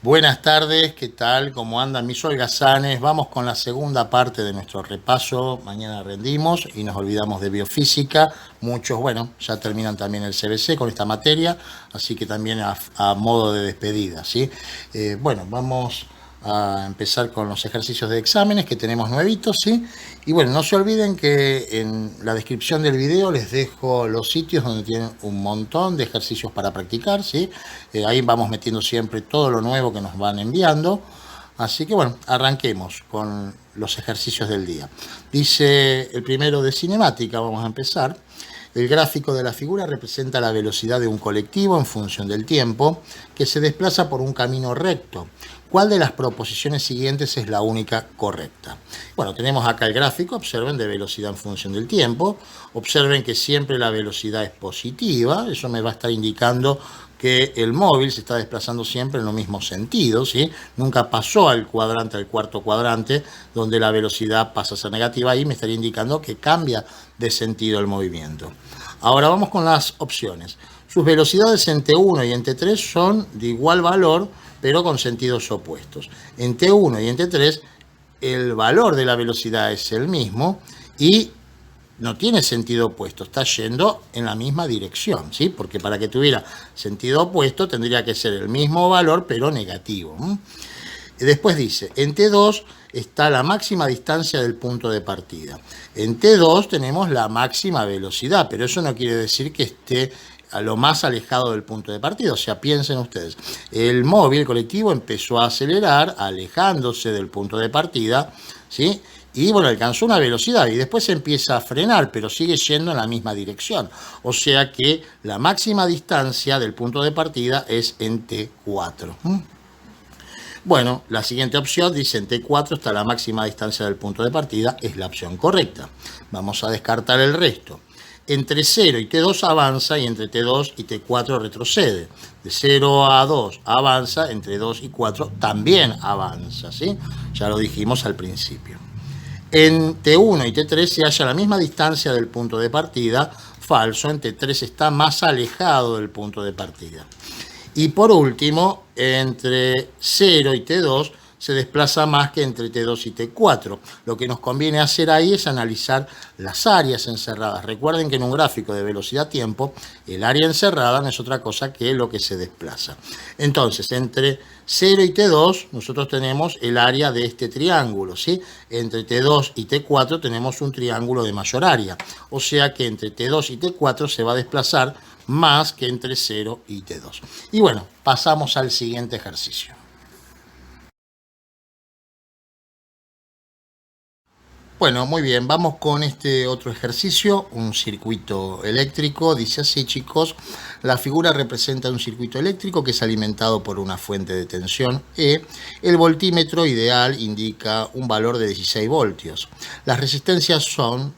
Buenas tardes, ¿qué tal? ¿Cómo andan mis holgazanes? Vamos con la segunda parte de nuestro repaso. Mañana rendimos y nos olvidamos de biofísica. Muchos, bueno, ya terminan también el CBC con esta materia, así que también a modo de despedida, ¿sí? Bueno, vamos a empezar con los ejercicios de exámenes que tenemos nuevitos, ¿sí? Y bueno, no se olviden que en la descripción del video les dejo los sitios donde tienen un montón de ejercicios para practicar, ¿sí? Ahí vamos metiendo siempre todo lo nuevo que nos van enviando. Así que bueno, arranquemos con los ejercicios del día. Dice el primero de cinemática, vamos a empezar. El gráfico de la figura representa la velocidad de un colectivo en función del tiempo que se desplaza por un camino recto. ¿Cuál de las proposiciones siguientes es la única correcta? Bueno, tenemos acá el gráfico, observen, de velocidad en función del tiempo. Observen que siempre la velocidad es positiva, eso me va a estar indicando que el móvil se está desplazando siempre en el mismo sentido, ¿sí? Nunca pasó al cuadrante, al cuarto cuadrante, donde la velocidad pasa a ser negativa. Ahí me estaría indicando que cambia de sentido el movimiento. Ahora vamos con las opciones. Sus velocidades en T1 y en T3 son de igual valor, pero con sentidos opuestos. En T1 y en T3 el valor de la velocidad es el mismo y no tiene sentido opuesto, está yendo en la misma dirección, ¿sí? Porque para que tuviera sentido opuesto tendría que ser el mismo valor, pero negativo. Después dice, en T2 está la máxima distancia del punto de partida. En T2 tenemos la máxima velocidad, pero eso no quiere decir que esté a lo más alejado del punto de partida. O sea, piensen ustedes, el móvil colectivo empezó a acelerar, alejándose del punto de partida, ¿sí? Y bueno, alcanzó una velocidad y después empieza a frenar, pero sigue yendo en la misma dirección. O sea que la máxima distancia del punto de partida es en T4. Bueno, la siguiente opción dice en T4 está la máxima distancia del punto de partida, es la opción correcta. Vamos a descartar el resto. Entre 0 y T2 avanza y entre T2 y T4 retrocede. De 0 a 2 avanza, entre 2 y 4 también avanza, ¿sí? Ya lo dijimos al principio. En T1 y T3 se halla la misma distancia del punto de partida, falso, en T3 está más alejado del punto de partida. Y por último, entre 0 y T2 se desplaza más que entre T2 y T4. Lo que nos conviene hacer ahí es analizar las áreas encerradas. Recuerden que en un gráfico de velocidad-tiempo, el área encerrada no es otra cosa que lo que se desplaza. Entonces, entre 0 y T2, nosotros tenemos el área de este triángulo, ¿sí? Entre T2 y T4 tenemos un triángulo de mayor área. O sea que entre T2 y T4 se va a desplazar más que entre 0 y T2. Y bueno, pasamos al siguiente ejercicio. Bueno, muy bien, vamos con este otro ejercicio, un circuito eléctrico. Dice así, chicos, la figura representa un circuito eléctrico que es alimentado por una fuente de tensión E. El voltímetro ideal indica un valor de 16 voltios. Las resistencias son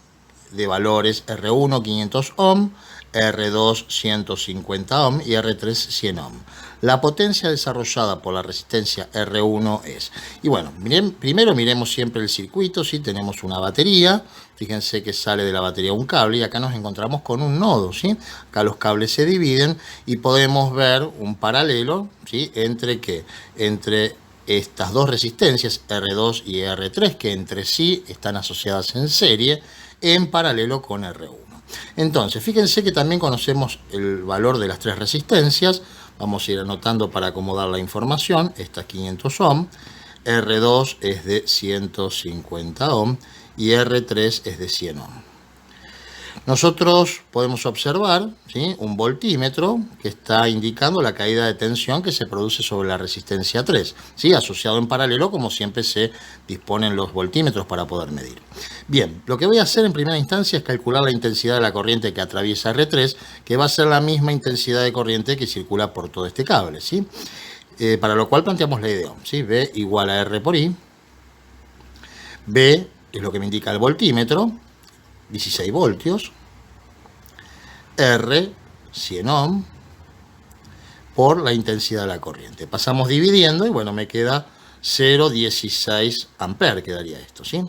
de valores R1 500 ohm, R2 150 ohm y R3 100 ohm. La potencia desarrollada por la resistencia R1 es... Y bueno, primero miremos siempre el circuito. ¿Sí? Tenemos una batería. Fíjense que sale de la batería un cable y acá nos encontramos con un nodo. ¿Sí? Acá los cables se dividen y podemos ver un paralelo, ¿sí? ¿Entre qué? Entre estas dos resistencias, R2 y R3, que entre sí están asociadas en serie, en paralelo con R1. Entonces, fíjense que también conocemos el valor de las tres resistencias. Vamos a ir anotando para acomodar la información. Esta es 500 ohm, R2 es de 150 ohm y R3 es de 100 ohm. Nosotros podemos observar, ¿sí?, un voltímetro que está indicando la caída de tensión que se produce sobre la resistencia 3, ¿sí?, asociado en paralelo, como siempre se disponen los voltímetros para poder medir. Bien, lo que voy a hacer en primera instancia es calcular la intensidad de la corriente que atraviesa R3, que va a ser la misma intensidad de corriente que circula por todo este cable, ¿sí? Para lo cual planteamos la idea, ¿sí? V igual a R por I. V es lo que me indica el voltímetro, 16 voltios, R, 100 ohm, por la intensidad de la corriente. Pasamos dividiendo y bueno, me queda 0,16 amperes, quedaría esto, ¿sí?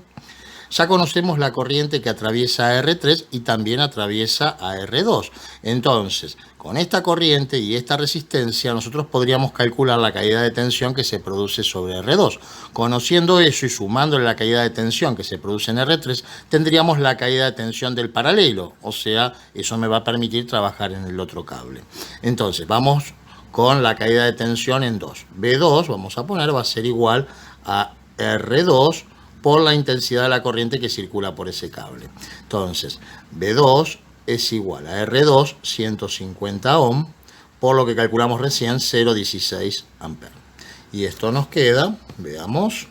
Ya conocemos la corriente que atraviesa a R3 y también atraviesa a R2. Entonces, con esta corriente y esta resistencia, nosotros podríamos calcular la caída de tensión que se produce sobre R2. Conociendo eso y sumándole la caída de tensión que se produce en R3, tendríamos la caída de tensión del paralelo. O sea, eso me va a permitir trabajar en el otro cable. Entonces, vamos con la caída de tensión en 2. B2, vamos a poner, va a ser igual a R2 por la intensidad de la corriente que circula por ese cable. Entonces, B2 es igual a R2, 150 ohm, por lo que calculamos recién, 0,16 amperes. Y esto nos queda, veamos,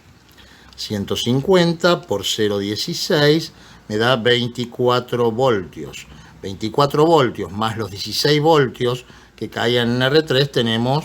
150 por 0,16 me da 24 voltios. 24 voltios más los 16 voltios que caían en R3, tenemos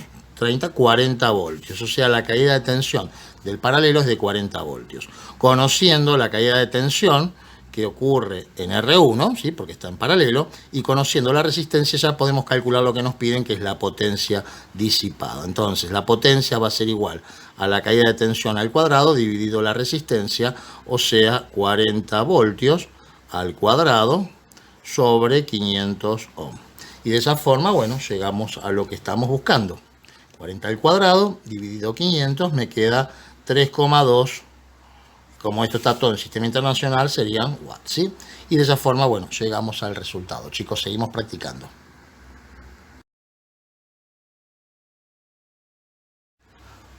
40 voltios. O sea, la caída de tensión del paralelo es de 40 voltios. Conociendo la caída de tensión que ocurre en R1, ¿sí? Porque está en paralelo, y conociendo la resistencia ya podemos calcular lo que nos piden, que es la potencia disipada. Entonces, la potencia va a ser igual a la caída de tensión al cuadrado dividido la resistencia, o sea, 40 voltios al cuadrado sobre 500 ohm. Y de esa forma, bueno, llegamos a lo que estamos buscando. 40 al cuadrado dividido 500 me queda 3,2. Como esto está todo en el sistema internacional, serían watts, ¿sí? Y de esa forma, bueno, llegamos al resultado. Chicos, seguimos practicando.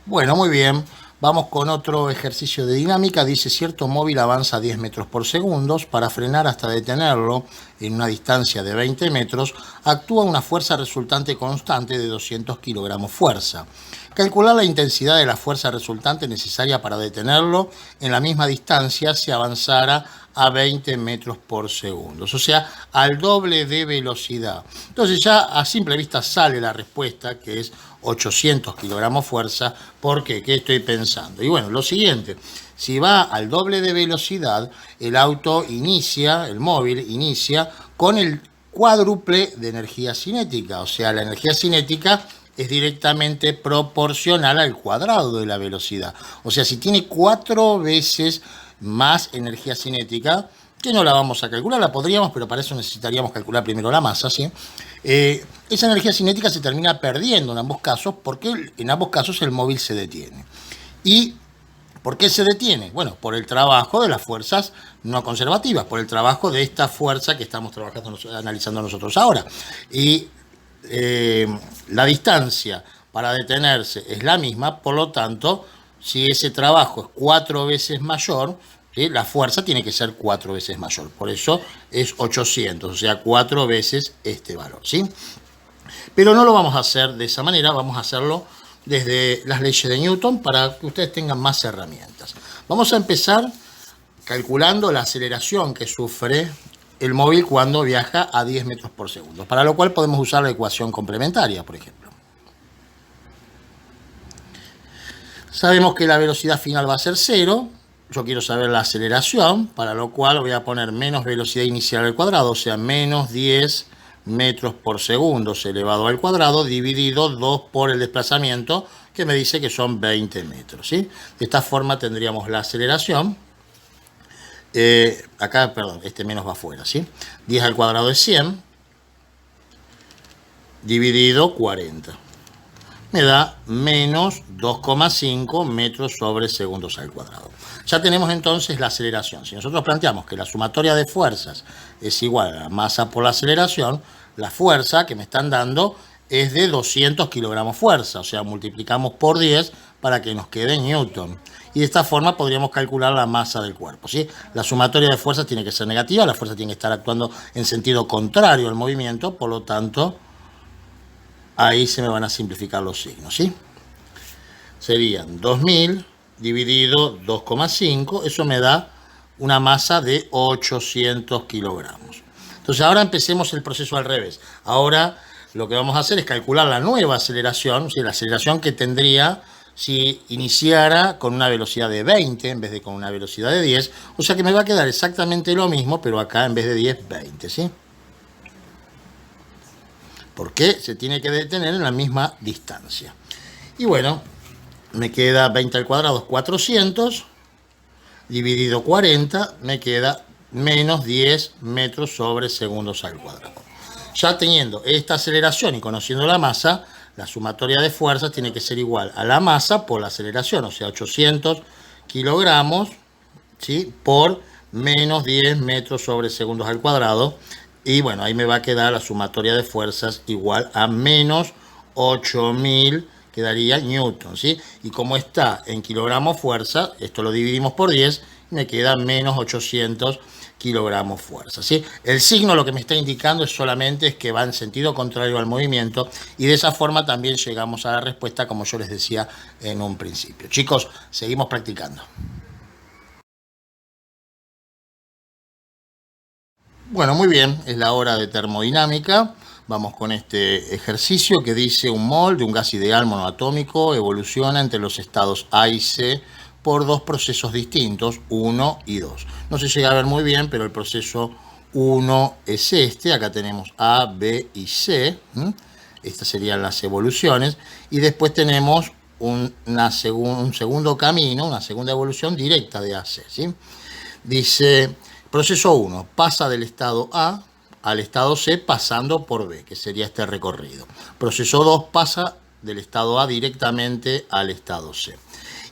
Bueno, muy bien. Vamos con otro ejercicio de dinámica. Dice, cierto móvil avanza 10 metros por segundo. Para frenar hasta detenerlo en una distancia de 20 metros, actúa una fuerza resultante constante de 200 kilogramos fuerza. Calcular la intensidad de la fuerza resultante necesaria para detenerlo en la misma distancia si avanzara a 20 metros por segundo. O sea, al doble de velocidad. Entonces ya a simple vista sale la respuesta, que es 800 kilogramos fuerza. ¿Por qué? ¿Qué estoy pensando? Y bueno, lo siguiente. Si va al doble de velocidad, el auto inicia, el móvil inicia con el cuádruple de energía cinética. O sea, la energía cinética es directamente proporcional al cuadrado de la velocidad. O sea, si tiene 4 veces más energía cinética, que no la vamos a calcular, la podríamos, pero para eso necesitaríamos calcular primero la masa, ¿sí? Esa energía cinética se termina perdiendo en ambos casos, porque en ambos casos el móvil se detiene. ¿Y por qué se detiene? Bueno, por el trabajo de las fuerzas no conservativas, por el trabajo de esta fuerza que estamos analizando nosotros ahora. Y la distancia para detenerse es la misma, por lo tanto, si ese trabajo es 4 veces mayor, ¿sí? La fuerza tiene que ser 4 veces mayor. Por eso es 800, o sea, 4 veces este valor, ¿sí? Pero no lo vamos a hacer de esa manera, vamos a hacerlo desde las leyes de Newton para que ustedes tengan más herramientas. Vamos a empezar calculando la aceleración que sufre el móvil cuando viaja a 10 metros por segundo, para lo cual podemos usar la ecuación complementaria, por ejemplo. Sabemos que la velocidad final va a ser 0. Yo quiero saber la aceleración, para lo cual voy a poner menos velocidad inicial al cuadrado, o sea, menos 10 metros por segundo elevado al cuadrado, dividido 2 por el desplazamiento, que me dice que son 20 metros, ¿sí? De esta forma tendríamos la aceleración. Acá, perdón, este menos va afuera, ¿sí? 10 al cuadrado es 100, dividido 40. Me da menos 2,5 metros sobre segundos al cuadrado. Ya tenemos entonces la aceleración. Si nosotros planteamos que la sumatoria de fuerzas es igual a la masa por la aceleración, la fuerza que me están dando es de 200 kilogramos fuerza. O sea, multiplicamos por 10 para que nos quede Newton. Y de esta forma podríamos calcular la masa del cuerpo, ¿sí? La sumatoria de fuerzas tiene que ser negativa, la fuerza tiene que estar actuando en sentido contrario al movimiento, por lo tanto, ahí se me van a simplificar los signos, ¿sí? Serían 2000 dividido 2,5, eso me da una masa de 800 kilogramos. Entonces ahora empecemos el proceso al revés. Ahora lo que vamos a hacer es calcular la nueva aceleración, ¿sí? La aceleración que tendría si iniciara con una velocidad de 20 en vez de con una velocidad de 10. O sea que me va a quedar exactamente lo mismo, pero acá en vez de 10, 20, ¿sí? Porque se tiene que detener en la misma distancia. Y bueno, me queda 20 al cuadrado es 400, dividido 40, me queda menos 10 metros sobre segundos al cuadrado. Ya teniendo esta aceleración y conociendo la masa, la sumatoria de fuerzas tiene que ser igual a la masa por la aceleración, o sea, 800 kilogramos, ¿sí?, por menos 10 metros sobre segundos al cuadrado. Y bueno, ahí me va a quedar la sumatoria de fuerzas igual a menos 8000, quedaría newton, ¿sí? Y como está en kilogramos fuerza, esto lo dividimos por 10 y me queda menos 800 kilogramos fuerza, ¿sí? El signo lo que me está indicando es solamente es que va en sentido contrario al movimiento, y de esa forma también llegamos a la respuesta, como yo les decía en un principio. Chicos, seguimos practicando. Bueno, muy bien, es la hora de termodinámica. Vamos con este ejercicio que dice: un mol de un gas ideal monoatómico evoluciona entre los estados A y C por dos procesos distintos, 1 y 2. No se llega a ver muy bien, pero el proceso 1 es este. Acá tenemos A, B y C. Estas serían las evoluciones. Y después tenemos un segundo camino, una segunda evolución directa de A a C, ¿sí? Dice: proceso 1 pasa del estado A al estado C pasando por B, que sería este recorrido. Proceso 2 pasa del estado A directamente al estado C.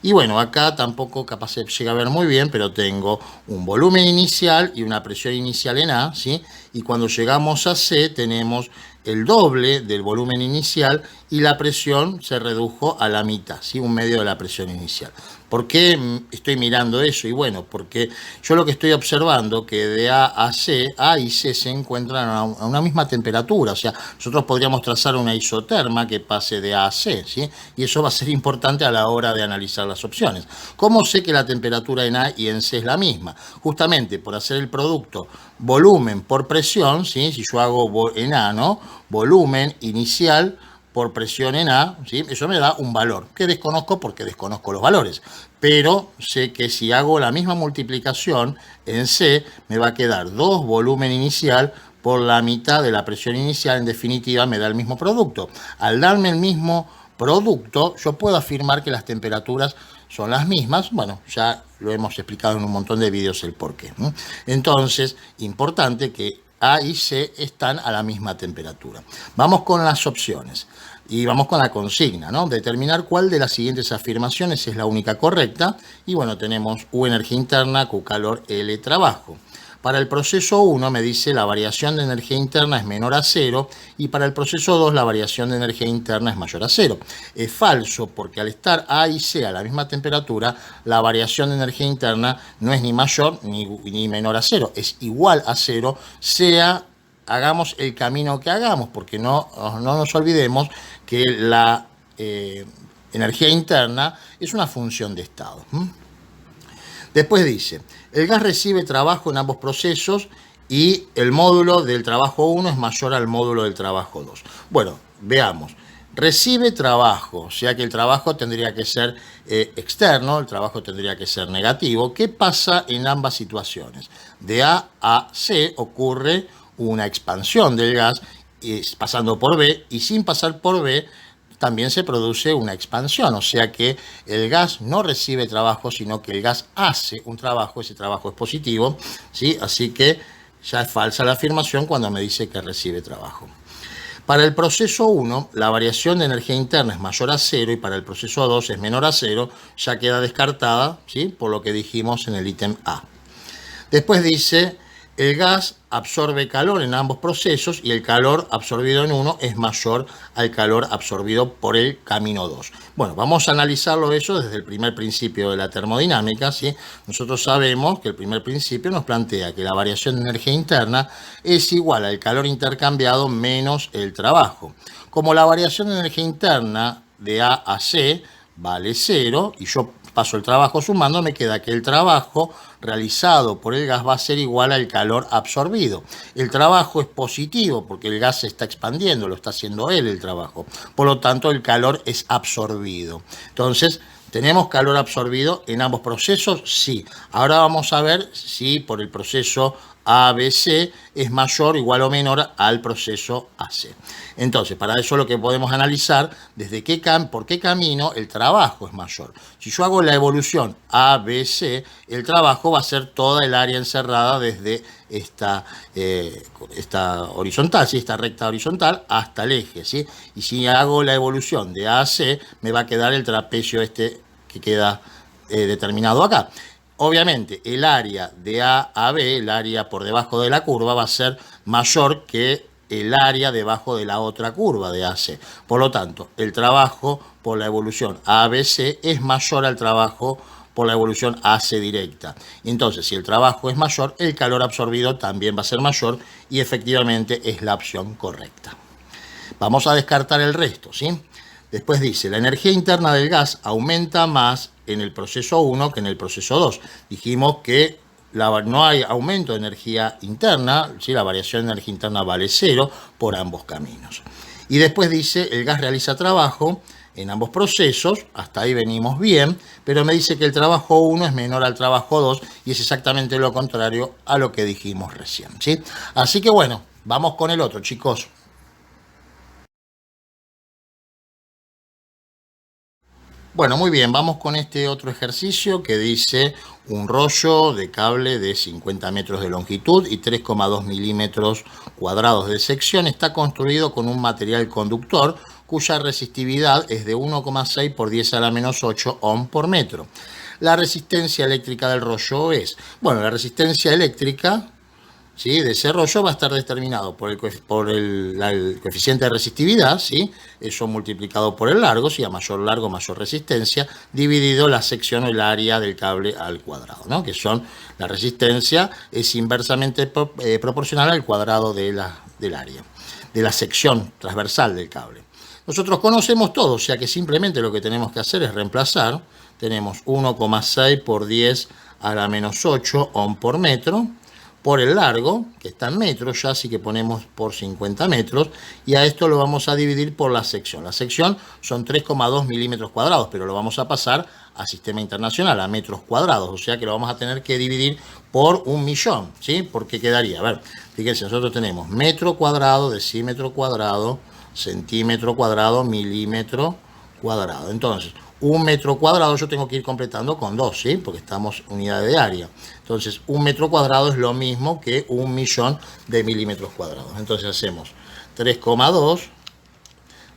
Y bueno, acá tampoco capaz se llega a ver muy bien, pero tengo un volumen inicial y una presión inicial en A, ¿sí? Y cuando llegamos a C tenemos el doble del volumen inicial y la presión se redujo a la mitad, ¿sí? Un medio de la presión inicial. ¿Por qué estoy mirando eso? Y bueno, porque yo lo que estoy observando que de A a C, A y C se encuentran a una misma temperatura. O sea, nosotros podríamos trazar una isoterma que pase de A a C, ¿sí? Y eso va a ser importante a la hora de analizar las opciones. ¿Cómo sé que la temperatura en A y en C es la misma? Justamente por hacer el producto volumen por presión, ¿sí? Si yo hago en A, ¿no?, volumen inicial por presión en A, ¿sí?, eso me da un valor que desconozco porque desconozco los valores, pero sé que si hago la misma multiplicación en C, me va a quedar 2 volumen inicial por la mitad de la presión inicial. En definitiva, me da el mismo producto. Al darme el mismo producto, yo puedo afirmar que las temperaturas son las mismas. Bueno, ya lo hemos explicado en un montón de vídeos el porqué. Entonces, importante que A y C están a la misma temperatura. Vamos con las opciones y vamos con la consigna, ¿no? Determinar cuál de las siguientes afirmaciones es la única correcta. Y bueno, tenemos U energía interna, Q calor, L trabajo. Para el proceso 1 me dice la variación de energía interna es menor a 0, y para el proceso 2 la variación de energía interna es mayor a 0. Es falso, porque al estar A y C a la misma temperatura, la variación de energía interna no es ni mayor ni menor a 0, es igual a 0, hagamos el camino que hagamos, porque no nos olvidemos que la energía interna es una función de estado. Después dice: el gas recibe trabajo en ambos procesos y el módulo del trabajo 1 es mayor al módulo del trabajo 2. Bueno, veamos. Recibe trabajo, o sea que el trabajo tendría que ser externo, el trabajo tendría que ser negativo. ¿Qué pasa en ambas situaciones? De A a C ocurre una expansión del gas pasando por B, y sin pasar por B también se produce una expansión, o sea que el gas no recibe trabajo, sino que el gas hace un trabajo. Ese trabajo es positivo, ¿sí? Así que ya es falsa la afirmación cuando me dice que recibe trabajo. Para el proceso 1, la variación de energía interna es mayor a 0, y para el proceso 2 es menor a 0, ya queda descartada, ¿sí?, por lo que dijimos en el ítem A. Después dice: el gas absorbe calor en ambos procesos y el calor absorbido en uno es mayor al calor absorbido por el camino 2. Bueno, vamos a analizarlo eso desde el primer principio de la termodinámica, ¿sí? Nosotros sabemos que el primer principio nos plantea que la variación de energía interna es igual al calor intercambiado menos el trabajo. Como la variación de energía interna de A a C vale 0 y yo paso el trabajo sumando, me queda que el trabajo realizado por el gas va a ser igual al calor absorbido. El trabajo es positivo porque el gas se está expandiendo, lo está haciendo él el trabajo. Por lo tanto, el calor es absorbido. Entonces, ¿Tenemos calor absorbido en ambos procesos? Sí. Ahora vamos a ver si por el proceso ABC es mayor, igual o menor al proceso AC. Entonces, para eso lo que podemos analizar, por qué camino el trabajo es mayor. Si yo hago la evolución ABC, el trabajo va a ser toda el área encerrada desde esta horizontal, ¿sí? Esta recta horizontal hasta el eje, ¿sí? Y si hago la evolución de A a C, me va a quedar el trapecio que queda determinado acá. Obviamente, el área de A a B, el área por debajo de la curva, va a ser mayor que el área debajo de la otra curva de AC. Por lo tanto, el trabajo por la evolución ABC es mayor al trabajo por la evolución AC directa. Entonces, si el trabajo es mayor, el calor absorbido también va a ser mayor y efectivamente es la opción correcta. Vamos a descartar el resto, ¿sí? Después dice, la energía interna del gas aumenta más en el proceso 1 que en el proceso 2. Dijimos que no hay aumento de energía interna, ¿sí? La variación de energía interna vale 0 por ambos caminos. Y después dice, el gas realiza trabajo en ambos procesos, hasta ahí venimos bien, pero me dice que el trabajo 1 es menor al trabajo 2 y es exactamente lo contrario a lo que dijimos recién, ¿sí? Así que bueno, vamos con el otro, chicos. Bueno, muy bien, vamos con este otro ejercicio que dice un rollo de cable de 50 metros de longitud y 3,2 milímetros cuadrados de sección está construido con un material conductor cuya resistividad es de 1,6 por 10 a la menos 8 ohm por metro. La resistencia eléctrica del rollo es, bueno, la resistencia eléctrica, ¿sí?, de ese rollo va a estar determinado por el coeficiente de resistividad, ¿sí?, eso multiplicado por el largo, ¿sí?, a mayor largo, mayor resistencia, dividido la sección o el área del cable al cuadrado, ¿no?, que son, la resistencia es inversamente proporcional al cuadrado del área, de la sección transversal del cable. Nosotros conocemos todo, o sea que simplemente lo que tenemos que hacer es reemplazar. Tenemos 1,6 por 10 a la menos 8 ohm por metro, por el largo, que está en metros ya, así que ponemos por 50 metros, y a esto lo vamos a dividir por la sección. La sección son 3,2 milímetros cuadrados, pero lo vamos a pasar a sistema internacional, a metros cuadrados, o sea que lo vamos a tener que dividir por 1.000.000, ¿sí? Porque quedaría, a ver, fíjense, nosotros tenemos metro cuadrado, decímetro cuadrado, centímetro cuadrado, milímetro cuadrado. Entonces, 1 metro cuadrado yo tengo que ir completando con 2, ¿sí? Porque estamos unidades de área. Entonces, 1 metro cuadrado es lo mismo que 1.000.000 de milímetros cuadrados. Entonces hacemos 3,2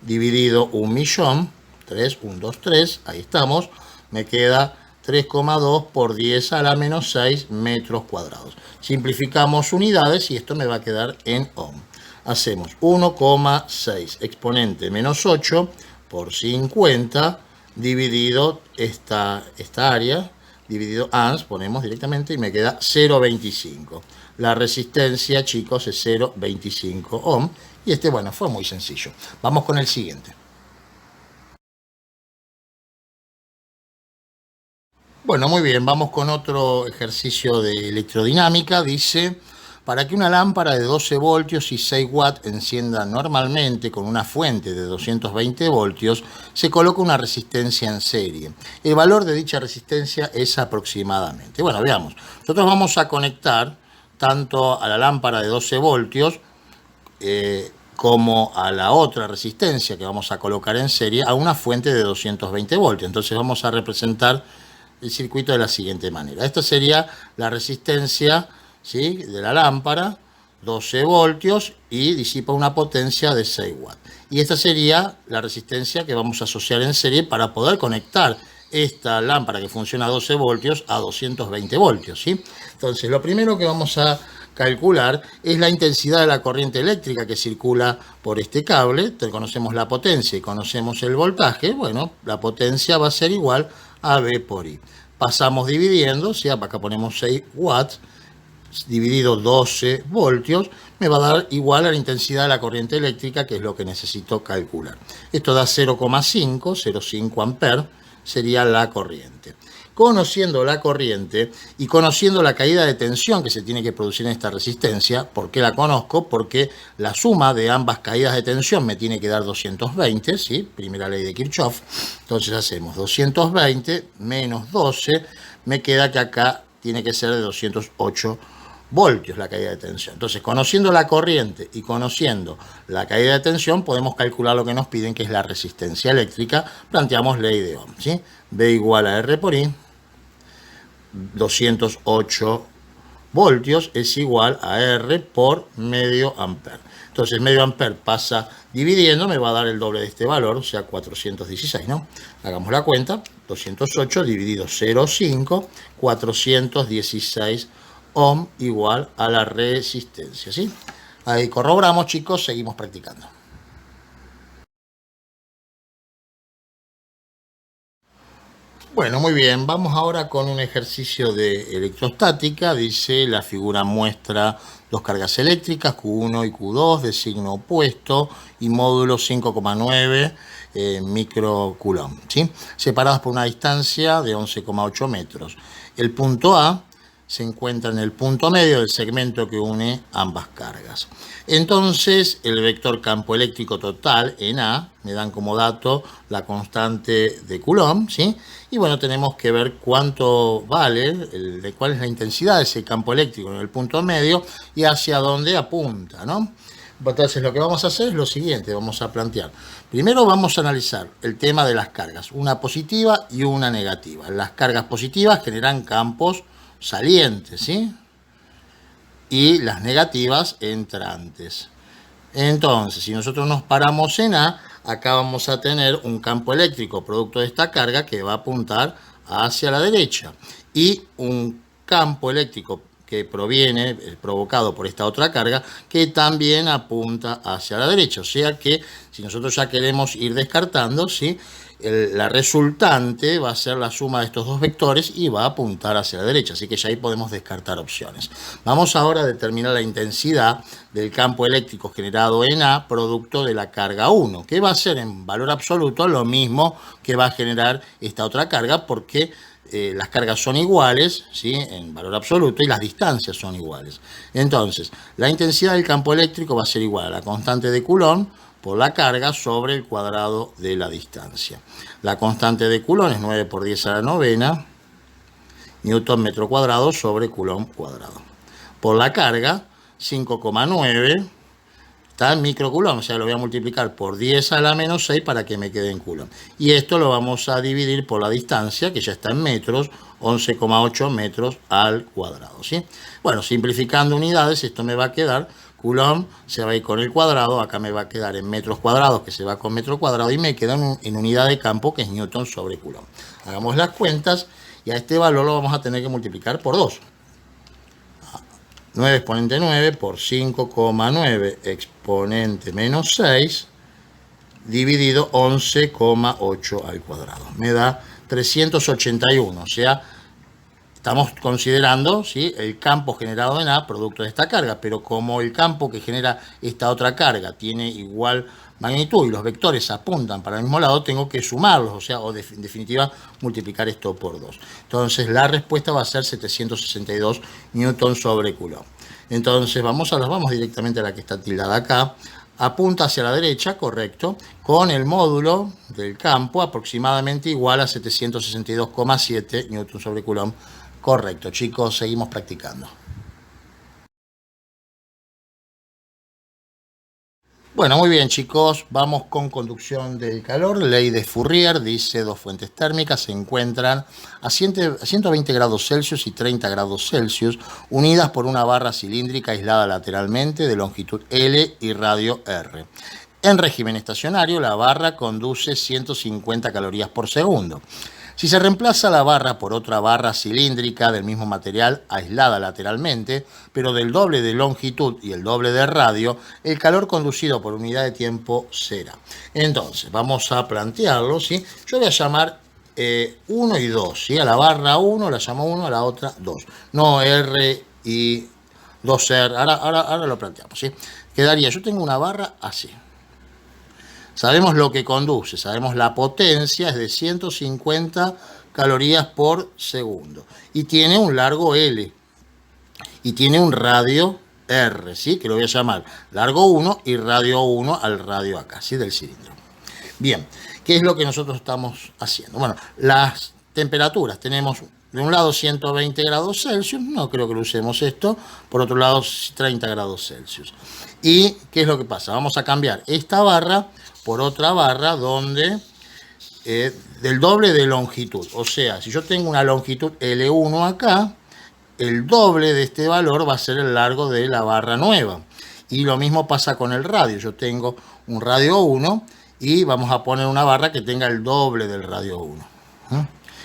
dividido 1.000.000, 3, 1, 2, 3, ahí estamos. Me queda 3,2 por 10 a la menos 6 metros cuadrados. Simplificamos unidades y esto me va a quedar en ohm. Hacemos 1,6 exponente menos 8 por 50 dividido esta área, dividido ANS, ponemos directamente y me queda 0,25. La resistencia, chicos, es 0,25 ohm. Y bueno, fue muy sencillo. Vamos con el siguiente. Bueno, muy bien, vamos con otro ejercicio de electrodinámica. Dice, para que una lámpara de 12 voltios y 6 watts encienda normalmente con una fuente de 220 voltios, se coloca una resistencia en serie. El valor de dicha resistencia es aproximadamente. Bueno, veamos. Nosotros vamos a conectar tanto a la lámpara de 12 voltios como a la otra resistencia que vamos a colocar en serie a una fuente de 220 voltios. Entonces vamos a representar el circuito de la siguiente manera. Esta sería la resistencia, ¿sí?, de la lámpara, 12 voltios y disipa una potencia de 6 watts. Y esta sería la resistencia que vamos a asociar en serie para poder conectar esta lámpara que funciona a 12 voltios a 220 voltios, ¿sí? Entonces, lo primero que vamos a calcular es la intensidad de la corriente eléctrica que circula por este cable. Conocemos la potencia y conocemos el voltaje. Bueno, la potencia va a ser igual a V por I. Pasamos dividiendo, ¿sí? Acá ponemos 6 watts, dividido 12 voltios, me va a dar igual a la intensidad de la corriente eléctrica, que es lo que necesito calcular. Esto da 0,5 amperes, sería la corriente. conociendo la corriente y conociendo la caída de tensión que se tiene que producir en esta resistencia. ¿Por qué la conozco? Porque la suma de ambas caídas de tensión me tiene que dar 220, ¿sí? Primera ley de Kirchhoff. Entonces hacemos 220 menos 12, me queda que acá tiene que ser de 208 voltios la caída de tensión. Entonces, conociendo la corriente y conociendo la caída de tensión, podemos calcular lo que nos piden, que es la resistencia eléctrica. Planteamos ley de Ohm, ¿sí? B igual a R por I, 208 voltios es igual a R por medio amper. Entonces, medio amper pasa dividiendo, me va a dar el doble de este valor, o sea, 416, ¿no? Hagamos la cuenta, 208 dividido 0,5, 416 ohm igual a la resistencia, ¿sí? Ahí corroboramos, chicos, seguimos practicando. Bueno, muy bien, vamos ahora con un ejercicio de electrostática. Dice, la figura muestra dos cargas eléctricas, Q1 y Q2, de signo opuesto, y módulo 5,9 microcoulomb, ¿sí? Separadas por una distancia de 11,8 metros. El punto A se encuentra en el punto medio del segmento que une ambas cargas. Entonces, el vector campo eléctrico total en A, me dan como dato la constante de Coulomb, ¿sí? Y bueno, tenemos que ver cuánto vale, cuál es la intensidad de ese campo eléctrico en el punto medio y hacia dónde apunta, ¿no? Entonces, lo que vamos a hacer es lo siguiente, vamos a plantear. Primero vamos a analizar el tema de las cargas, una positiva y una negativa. Las cargas positivas generan campos salientes, ¿sí? Y las negativas entrantes. Entonces, si nosotros nos paramos en A, acá vamos a tener un campo eléctrico producto de esta carga que va a apuntar hacia la derecha y un campo eléctrico que proviene, provocado por esta otra carga, que también apunta hacia la derecha. O sea que si nosotros ya queremos ir descartando, ¿sí? La resultante va a ser la suma de estos dos vectores y va a apuntar hacia la derecha, así que ya ahí podemos descartar opciones. Vamos ahora a determinar la intensidad del campo eléctrico generado en A producto de la carga 1, que va a ser en valor absoluto lo mismo que va a generar esta otra carga, porque las cargas son iguales, ¿sí? En valor absoluto, y las distancias son iguales. Entonces, la intensidad del campo eléctrico va a ser igual a la constante de Coulomb por la carga sobre el cuadrado de la distancia. La constante de Coulomb es 9 por 10 a la novena newton metro cuadrado sobre Coulomb cuadrado. Por la carga, 5,9 está en microcoulomb, o sea, lo voy a multiplicar por 10 a la menos 6 para que me quede en coulomb. Y esto lo vamos a dividir por la distancia, que ya está en metros, 11,8 metros al cuadrado, ¿sí? Bueno, simplificando unidades, esto me va a quedar, coulomb se va a ir con el cuadrado, acá me va a quedar en metros cuadrados, que se va con metro cuadrado, y me queda en unidad de campo, que es newton sobre coulomb. Hagamos las cuentas, y a este valor lo vamos a tener que multiplicar por 2. 9 exponente 9 por 5,9 exponente menos 6 dividido 11,8 al cuadrado. Me da 381, o sea, estamos considerando, ¿sí?, el campo generado en A producto de esta carga, pero como el campo que genera esta otra carga tiene igual magnitud y los vectores apuntan para el mismo lado, tengo que sumarlos, o sea, en definitiva multiplicar esto por 2. Entonces la respuesta va a ser 762 newton sobre coulomb. Entonces vamos directamente a la que está tildada acá. Apunta hacia la derecha, correcto, con el módulo del campo aproximadamente igual a 762,7 newton sobre coulomb. Correcto, chicos, seguimos practicando. Bueno, muy bien, chicos, vamos con conducción del calor. Ley de Fourier dice, dos fuentes térmicas se encuentran a 120 grados Celsius y 30 grados Celsius, unidas por una barra cilíndrica aislada lateralmente de longitud L y radio R. En régimen estacionario, la barra conduce 150 calorías por segundo. Si se reemplaza la barra por otra barra cilíndrica del mismo material aislada lateralmente, pero del doble de longitud y el doble de radio, el calor conducido por unidad de tiempo será. Entonces, vamos a plantearlo, ¿sí? Yo voy a llamar 1 y 2, ¿sí? A la barra 1 la llamo 1, a la otra 2. No R y 2R. Ahora lo planteamos, ¿sí? Quedaría, yo tengo una barra así. Sabemos lo que conduce, sabemos la potencia es de 150 calorías por segundo. Y tiene un largo L. Y tiene un radio R, ¿sí? Que lo voy a llamar largo 1 y radio 1 al radio acá, ¿sí? Del cilindro. Bien, ¿qué es lo que nosotros estamos haciendo? Bueno, las temperaturas. Tenemos de un lado 120 grados Celsius, no creo que lo usemos esto. Por otro lado 30 grados Celsius. ¿Y qué es lo que pasa? Vamos a cambiar esta barra por otra barra donde del doble de longitud. O sea, si yo tengo una longitud L1 acá, el doble de este valor va a ser el largo de la barra nueva. Y lo mismo pasa con el radio. Yo tengo un radio 1 y vamos a poner una barra que tenga el doble del radio 1.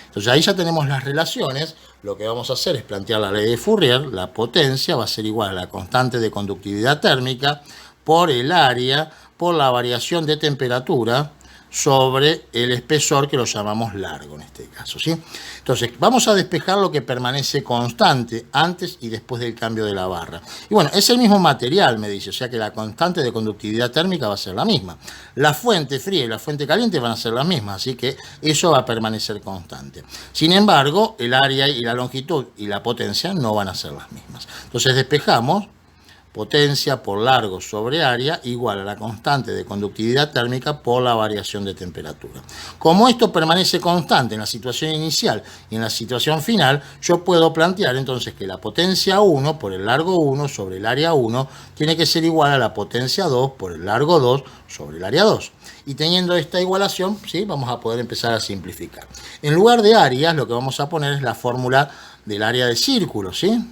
Entonces ahí ya tenemos las relaciones. Lo que vamos a hacer es plantear la ley de Fourier. La potencia va a ser igual a la constante de conductividad térmica por el área, por la variación de temperatura sobre el espesor, que lo llamamos largo en este caso, ¿sí? Entonces, vamos a despejar lo que permanece constante antes y después del cambio de la barra. Y bueno, es el mismo material, me dice, o sea que la constante de conductividad térmica va a ser la misma. La fuente fría y la fuente caliente van a ser las mismas, así que eso va a permanecer constante. Sin embargo, el área y la longitud y la potencia no van a ser las mismas. Entonces, despejamos potencia por largo sobre área igual a la constante de conductividad térmica por la variación de temperatura. Como esto permanece constante en la situación inicial y en la situación final, yo puedo plantear entonces que la potencia 1 por el largo 1 sobre el área 1 tiene que ser igual a la potencia 2 por el largo 2 sobre el área 2. Y teniendo esta igualación, ¿sí?, vamos a poder empezar a simplificar. En lugar de áreas, lo que vamos a poner es la fórmula del área de círculo, ¿sí?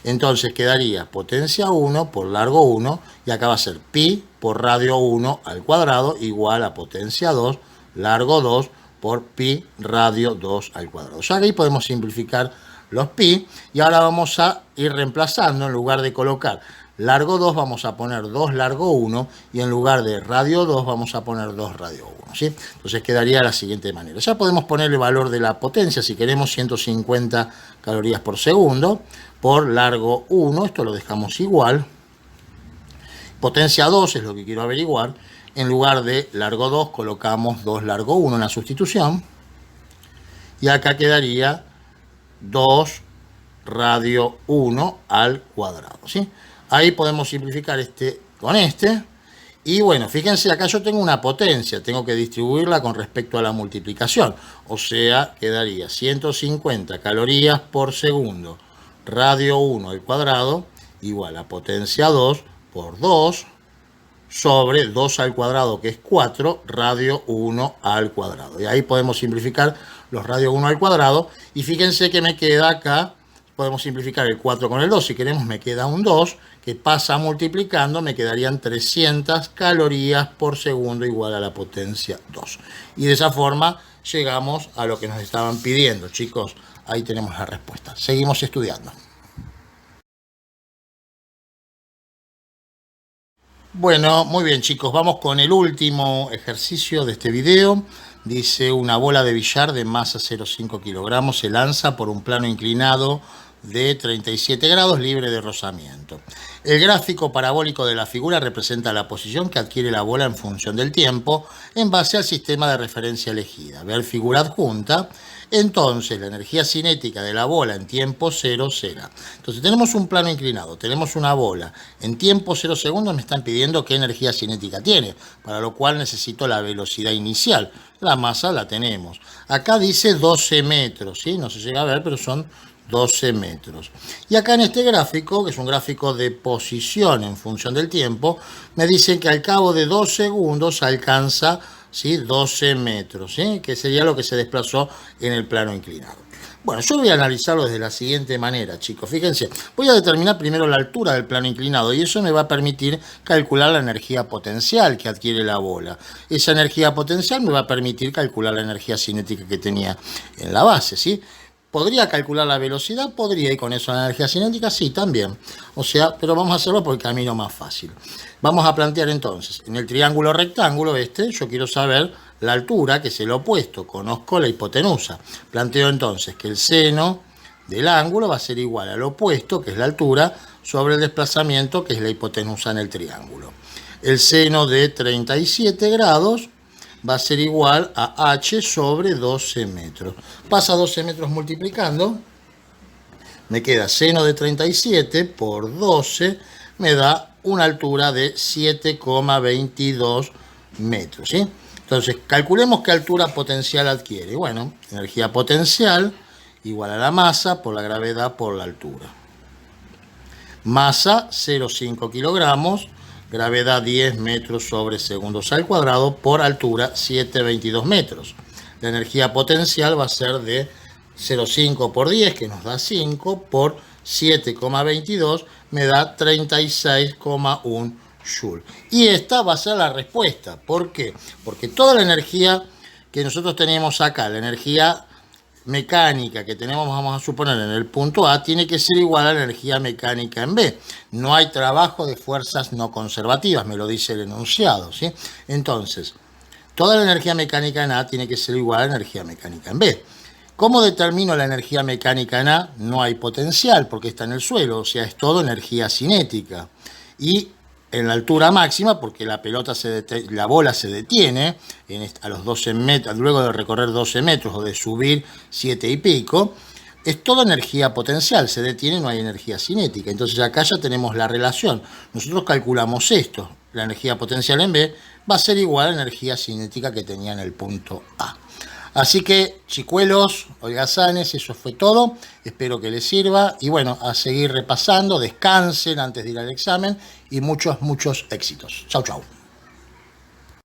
Entonces quedaría potencia 1 por largo 1, y acá va a ser pi por radio 1 al cuadrado igual a potencia 2, largo 2 por pi radio 2 al cuadrado. Ya ahí podemos simplificar los pi, y ahora vamos a ir reemplazando. En lugar de colocar largo 2 vamos a poner 2 largo 1, y en lugar de radio 2 vamos a poner 2 radio 1, ¿sí? Entonces quedaría de la siguiente manera. Ya podemos poner el valor de la potencia, si queremos 150 calorías por segundo, por largo 1, esto lo dejamos igual. Potencia 2 es lo que quiero averiguar. En lugar de largo 2 colocamos 2 largo 1 en la sustitución. Y acá quedaría 2 radio 1 al cuadrado, ¿sí? Ahí podemos simplificar este con este. Y bueno, fíjense, acá yo tengo una potencia, tengo que distribuirla con respecto a la multiplicación. O sea, quedaría 150 calorías por segundo radio 1 al cuadrado igual a potencia 2 por 2 sobre 2 al cuadrado, que es 4, radio 1 al cuadrado. Y ahí podemos simplificar los radio 1 al cuadrado. Y fíjense que me queda acá, podemos simplificar el 4 con el 2. Si queremos me queda un 2, que pasa multiplicando, me quedarían 300 calorías por segundo igual a la potencia 2. Y de esa forma llegamos a lo que nos estaban pidiendo, chicos. Ahí tenemos la respuesta. Seguimos estudiando. Bueno, muy bien, chicos. Vamos con el último ejercicio de este video. Dice: una bola de billar de masa 0,5 kilogramos se lanza por un plano inclinado de 37 grados libre de rozamiento. El gráfico parabólico de la figura representa la posición que adquiere la bola en función del tiempo en base al sistema de referencia elegida. Ver figura adjunta. Entonces, la energía cinética de la bola en tiempo 0 será. Entonces, tenemos un plano inclinado, tenemos una bola. En tiempo 0 segundos me están pidiendo qué energía cinética tiene, para lo cual necesito la velocidad inicial. La masa la tenemos. Acá dice 12 metros, ¿sí? No se llega a ver, pero son 12 metros. Y acá en este gráfico, que es un gráfico de posición en función del tiempo, me dicen que al cabo de 2 segundos alcanza, ¿sí?, 12 metros, ¿sí?, que sería lo que se desplazó en el plano inclinado. Bueno, yo voy a analizarlo desde la siguiente manera, chicos. Fíjense, voy a determinar primero la altura del plano inclinado, y eso me va a permitir calcular la energía potencial que adquiere la bola. Esa energía potencial me va a permitir calcular la energía cinética que tenía en la base, ¿sí? ¿Podría calcular la velocidad? Podría, y con eso la energía cinética, sí, también. O sea, pero vamos a hacerlo por el camino más fácil. Vamos a plantear entonces, en el triángulo rectángulo yo quiero saber la altura, que es el opuesto. Conozco la hipotenusa. Planteo entonces que el seno del ángulo va a ser igual al opuesto, que es la altura, sobre el desplazamiento, que es la hipotenusa en el triángulo. el seno de 37 grados va a ser igual a h sobre 12 metros. Pasa 12 metros multiplicando, me queda seno de 37 por 12, me da una altura de 7,22 metros, ¿sí? Entonces, calculemos qué altura potencial adquiere. Bueno, energía potencial igual a la masa por la gravedad por la altura. Masa 0,5 kilogramos, gravedad 10 metros sobre segundos al cuadrado, por altura 7,22 metros. La energía potencial va a ser de 0,5 por 10, que nos da 5, por 7,22, me da 36,1 Joule. Y esta va a ser la respuesta. ¿Por qué? Porque toda la energía que nosotros tenemos acá, la energía mecánica que tenemos, vamos a suponer, en el punto A, tiene que ser igual a la energía mecánica en B. No hay trabajo de fuerzas no conservativas, me lo dice el enunciado, ¿sí? Entonces, toda la energía mecánica en A tiene que ser igual a la energía mecánica en B. ¿Cómo determino la energía mecánica en A? No hay potencial porque está en el suelo, o sea, es todo energía cinética. Y en la altura máxima, porque la pelota la bola se detiene a los 12 metros, luego de recorrer 12 metros o de subir 7 y pico, es toda energía potencial, se detiene, no hay energía cinética. Entonces acá ya tenemos la relación. Nosotros calculamos esto, la energía potencial en B va a ser igual a la energía cinética que tenía en el punto A. Así que, chicuelos, holgazanes, eso fue todo. Espero que les sirva. Y bueno, a seguir repasando. Descansen antes de ir al examen. Y muchos éxitos. Chau, chau.